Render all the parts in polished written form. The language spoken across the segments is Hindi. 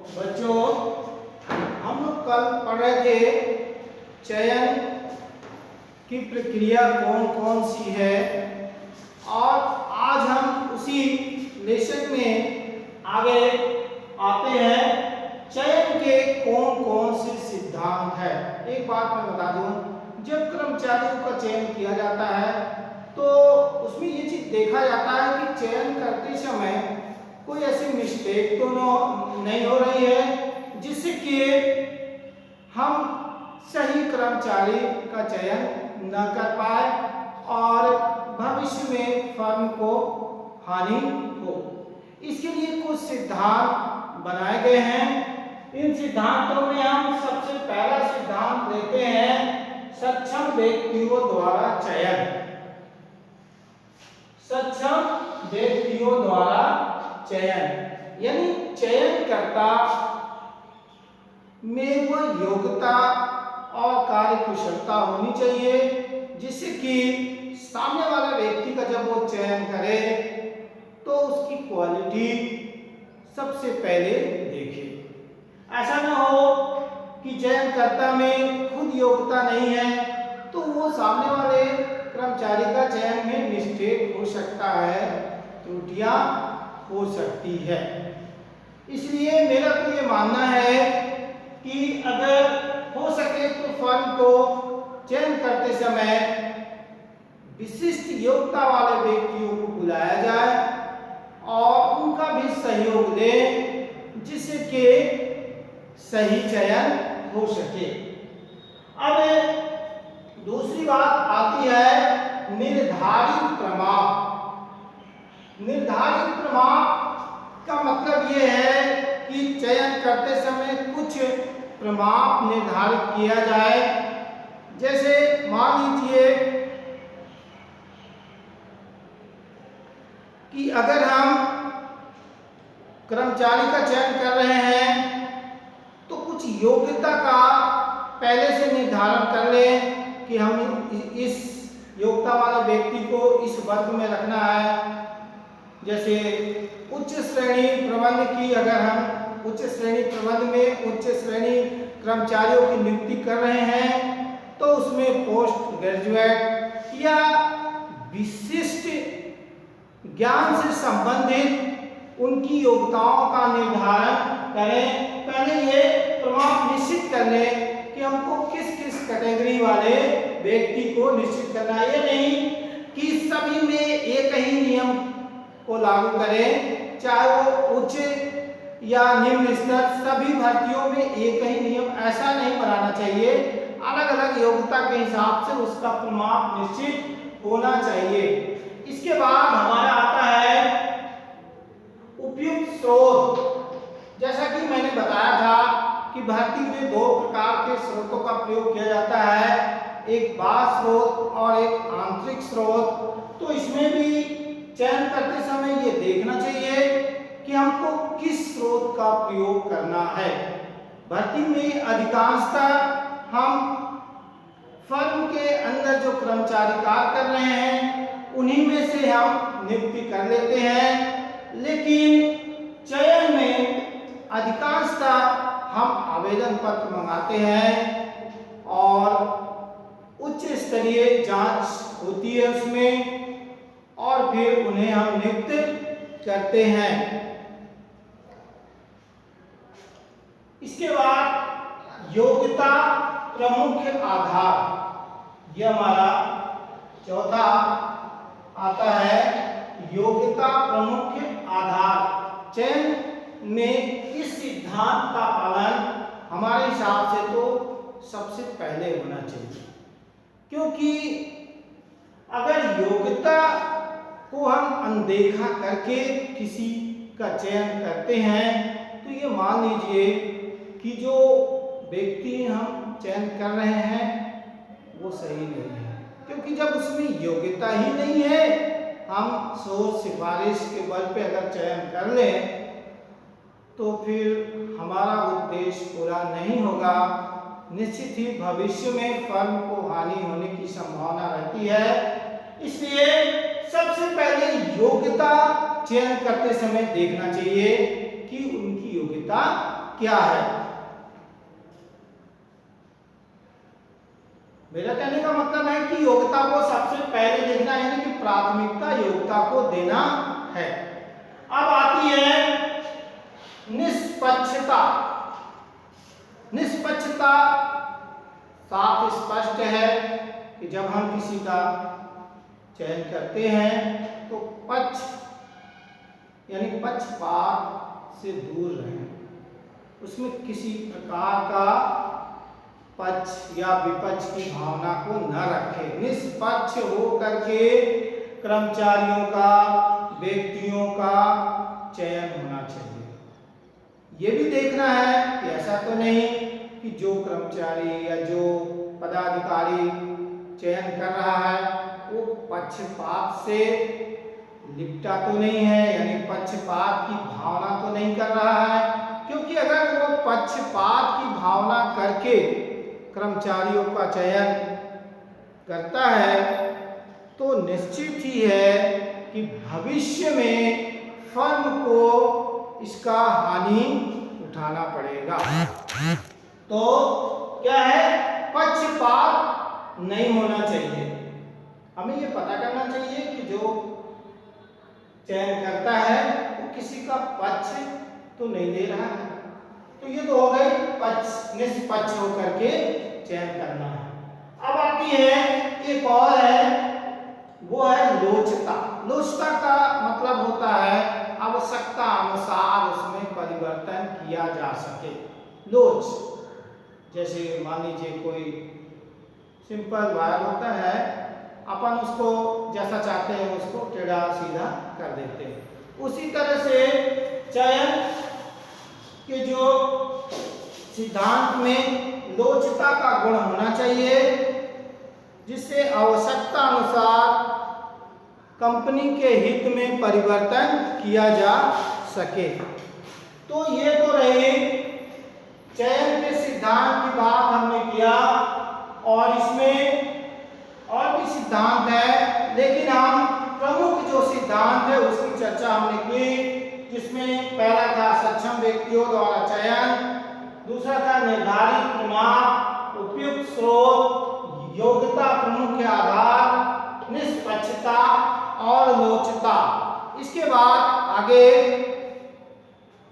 बच्चों, हम लोग कल पढ़ रहे थे चयन की प्रक्रिया कौन कौन सी है, और आज हम उसी लेसन में आगे आते हैं। चयन के कौन कौन से सिद्धांत है। एक बात मैं बता दूं, जब कर्मचारियों का चयन किया जाता है तो उसमें ये चीज देखा जाता है कि चयन करते समय कोई ऐसी मिस्टेक तो नहीं हो रही है जिससे कि हम सही कर्मचारी का चयन न कर पाए और भविष्य में फर्म को हानि हो। इसके लिए कुछ सिद्धांत बनाए गए हैं। इन सिद्धांतों में हम सबसे पहला सिद्धांत लेते हैं सक्षम व्यक्तियों द्वारा चयन। सक्षम व्यक्तियों द्वारा चयन यानी चयनकर्ता में वह योग्यता और कार्यकुशलता होनी चाहिए जिससे कि सामने वाला व्यक्ति का जब वो चयन करे तो उसकी क्वालिटी सबसे पहले देखे। ऐसा ना हो कि चयनकर्ता में खुद योग्यता नहीं है तो वो सामने वाले कर्मचारी का चयन में मिस्टेक हो सकता है, त्रुटियां हो सकती है। इसलिए मेरा तो ये मानना है कि अगर हो सके तो फर्म को चयन करते समय विशिष्ट योग्यता वाले व्यक्तियों को बुलाया जाए और उनका भी सहयोग लें जिससे कि सही चयन हो सके। अब दूसरी बात आती है निर्धारित प्रमाप। निर्धारित प्रमाप का मतलब ये है कि चयन करते समय कुछ प्रमाप निर्धारित किया जाए। जैसे मान लीजिए कि अगर हम कर्मचारी का चयन कर रहे हैं तो कुछ योग्यता का पहले से निर्धारण कर लें कि हम इस योग्यता वाले व्यक्ति को इस वर्ग में रखना है। जैसे उच्च श्रेणी प्रबंध की, अगर हम उच्च श्रेणी प्रबंध में उच्च श्रेणी कर्मचारियों की नियुक्ति कर रहे हैं तो उसमें पोस्ट ग्रेजुएट या विशिष्ट ज्ञान से संबंधित उनकी योग्यताओं का निर्धारण करें। पहले ये प्रमाप निश्चित कर लें कि हमको किस किस कैटेगरी वाले व्यक्ति को निश्चित करना है। ये नहीं कि सभी में एक ही नियम को लागू करें, चाहे वो उच्च या निम्न स्तर, सभी भर्तियों में एक ही नियम, ऐसा नहीं बनाना चाहिए। अलग अलग योग्यता के हिसाब से उसका प्रमाप निश्चित होना चाहिए। इसके बाद हमारा आता है उपयुक्त स्रोत। जैसा कि मैंने बताया था कि भर्ती में दो प्रकार के स्रोतों का प्रयोग किया जाता है, एक बाह्य स्रोत और एक आंतरिक स्रोत। तो इसमें भी चयन करते समय ये देखना चाहिए कि हमको किस स्रोत का प्रयोग करना है। भर्ती में अधिकांशतः हम फर्म के अंदर जो कर्मचारी कार्य कर रहे हैं उन्हीं में से हम नियुक्ति कर लेते हैं, लेकिन चयन में अधिकांशतः हम आवेदन पत्र मंगाते हैं और उच्च स्तरीय जांच होती है उसमें, और फिर उन्हें हम नियुक्त करते हैं। इसके बाद योग्यता प्रमुख आधार, यह हमारा चौथा आता है योग्यता प्रमुख आधार। चयन में इस सिद्धांत का पालन हमारे हिसाब से तो सबसे पहले होना चाहिए, क्योंकि अगर योग्यता को हम अनदेखा करके किसी का चयन करते हैं तो ये मान लीजिए कि जो व्यक्ति हम चयन कर रहे हैं वो सही नहीं है, क्योंकि जब उसमें योग्यता ही नहीं है, हम सोच सिफारिश के बल पे अगर चयन कर लें तो फिर हमारा उद्देश्य पूरा नहीं होगा। निश्चित ही भविष्य में फर्म को हानि होने की संभावना रहती है। इसलिए सबसे पहले योग्यता चयन करते समय देखना चाहिए कि उनकी योग्यता क्या है। मेरा कहने का मतलब है कि योग्यता को सबसे पहले देखना है, यानी कि प्राथमिकता योग्यता को देना है। अब आती है निष्पक्षता। निष्पक्षता साफ स्पष्ट है कि जब हम किसी का चयन करते हैं तो पक्ष यानी पक्षपात से दूर रहें, उसमें किसी प्रकार का पक्ष या विपक्ष की भावना को न रखें। निष्पक्ष हो करके कर्मचारियों का, व्यक्तियों का चयन होना चाहिए। ये भी देखना है कि ऐसा तो नहीं कि जो कर्मचारी या जो पदाधिकारी चयन कर रहा है वो पक्षपात से लिपटा तो नहीं है, यानी पक्षपात की भावना तो नहीं कर रहा है। क्योंकि अगर वो पक्षपात की भावना करके कर्मचारियों का चयन करता है तो निश्चित ही है कि भविष्य में फर्म को इसका हानि उठाना पड़ेगा। तो क्या है, पक्षपात नहीं होना चाहिए। हमें ये पता करना चाहिए कि जो चयन करता है वो किसी का पक्ष तो नहीं ले रहा है। तो ये तो हो गई पक्ष, निष्पक्ष होकर के चयन करना है। अब आती है एक और है, वो है लोचता। लोचता का मतलब होता है आवश्यकता अनुसार उसमें परिवर्तन किया जा सके। लोच, जैसे मान लीजिए कोई सिंपल वायर होता है, अपन उसको जैसा चाहते हैं उसको टेढ़ा सीधा कर देते हैं। उसी तरह से चयन के जो सिद्धांत में लोचता का गुण होना चाहिए, जिससे आवश्यकता अनुसार कंपनी के हित में परिवर्तन किया जा सके। तो ये तो रही चयन के सिद्धांत की बात हमने किया, और इसमें और भी सिद्धांत है, लेकिन हम प्रमुख जो सिद्धांत है उसकी चर्चा हमने की, जिसमें पहला था सक्षम व्यक्तियों द्वारा चयन, दूसरा था निर्धारित क्रमांक, उपयुक्त स्रोत, योग्यता प्रमुख आधार, निष्पक्षता और लोचता। इसके बाद आगे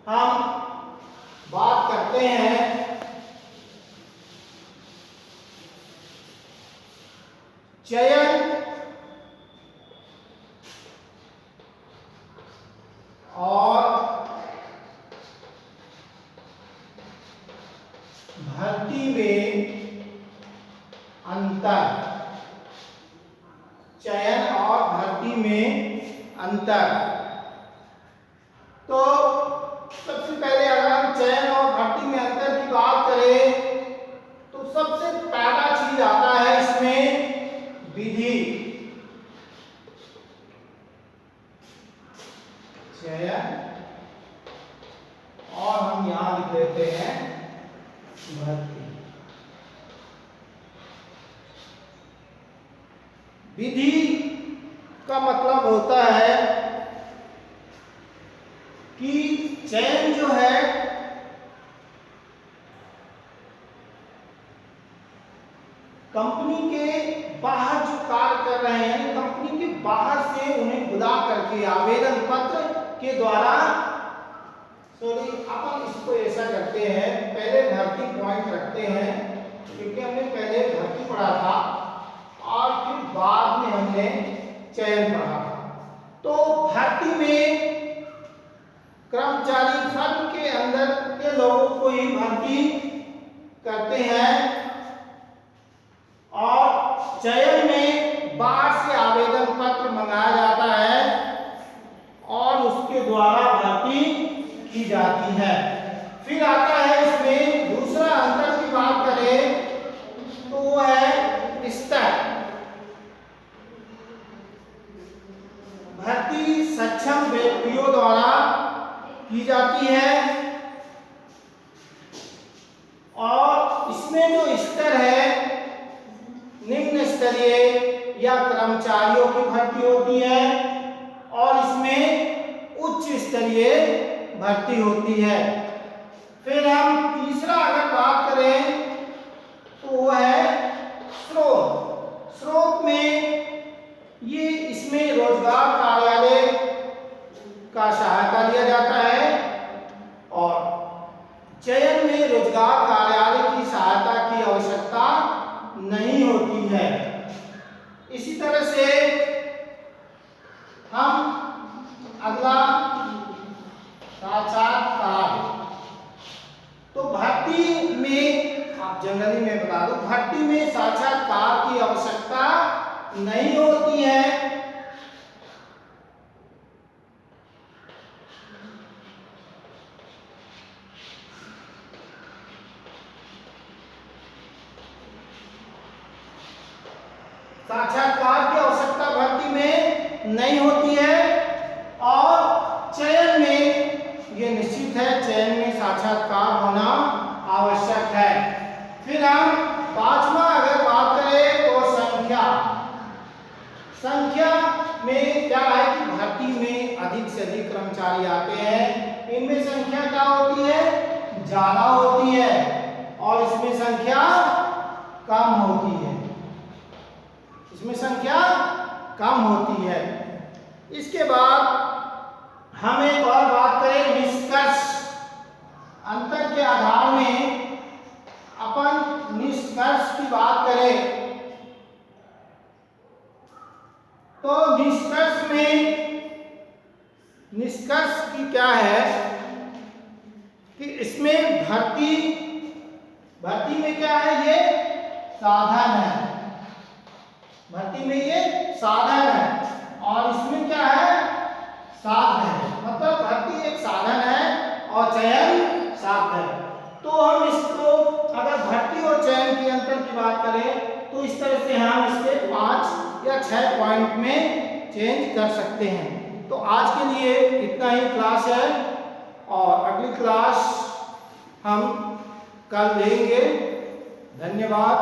हम बात करते हैं चयन और भर्ती में अंतर। चयन और भर्ती में अंतर। तो सबसे पहले अगर हम चयन और भर्ती में अंतर की बात करें तो सबसे पहला चीज आता है इसमें विधि। चयन और हम यहां लिख लेते हैं भर्ती। विधि का मतलब होता है कि चयन जो है कंपनी के बाहर जो कार्य कर रहे हैं, कंपनी के बाहर से उन्हें बुला करके आवेदन पत्र के द्वारा, अपन इसको ऐसा करते हैं, पहले भर्ती पॉइंट रखते हैं क्योंकि हमने पहले भर्ती पढ़ा था और फिर बाद में हमने चयन पढ़ा था। तो भर्ती में कर्मचारी फर्म के अंदर के लोगों को ही भर्ती करते हैं, और चयन में बाहर से आवेदन पत्र मंगाया जाता है और उसके द्वारा भर्ती की जाती है। फिर आता है इसमें दूसरा अंतर की बात करें तो वो है स्तर। भर्ती सक्षम व्यक्तियों द्वारा की जाती है और इसमें जो स्तर है निम्न स्तरीय या कर्मचारियों की भर्ती होती है और इसमें उच्च स्तरीय भर्ती होती है। फिर हम और चयन में रोजगार कार्यालय की सहायता की आवश्यकता नहीं होती है। इसी तरह से हम अगला साक्षात्कार, तो भर्ती में आप जनरली मैं बता दूं, भर्ती में साक्षात्कार की आवश्यकता नहीं होती है। साक्षात्कार की आवश्यकता भर्ती में नहीं होती है और चयन में ये निश्चित है, चयन में साक्षात्कार होना आवश्यक है। फिर हम पांचवा अगर बात करें तो संख्या में क्या है कि भर्ती में अधिक से अधिक कर्मचारी आते हैं, इनमें संख्या क्या होती है, ज्यादा होती है और इसमें संख्या कम होती है, इसमें संख्या कम होती है। इसके बाद हम एक और बात करें निष्कर्ष, अंतर के आधार में अपन निष्कर्ष की बात करें तो निष्कर्ष की क्या है कि इसमें भर्ती में क्या है, ये साधन है, भर्ती में ये साधन है और इसमें क्या है, साधन है, मतलब भर्ती एक साधन है और चयन साधन है। तो हम इसको अगर भर्ती और चयन के अंतर की बात करें तो इस तरह से हम इसके 5 या 6 पॉइंट में चेंज कर सकते हैं। तो आज के लिए इतना ही क्लास है और अगली क्लास हम कल लेंगे। धन्यवाद।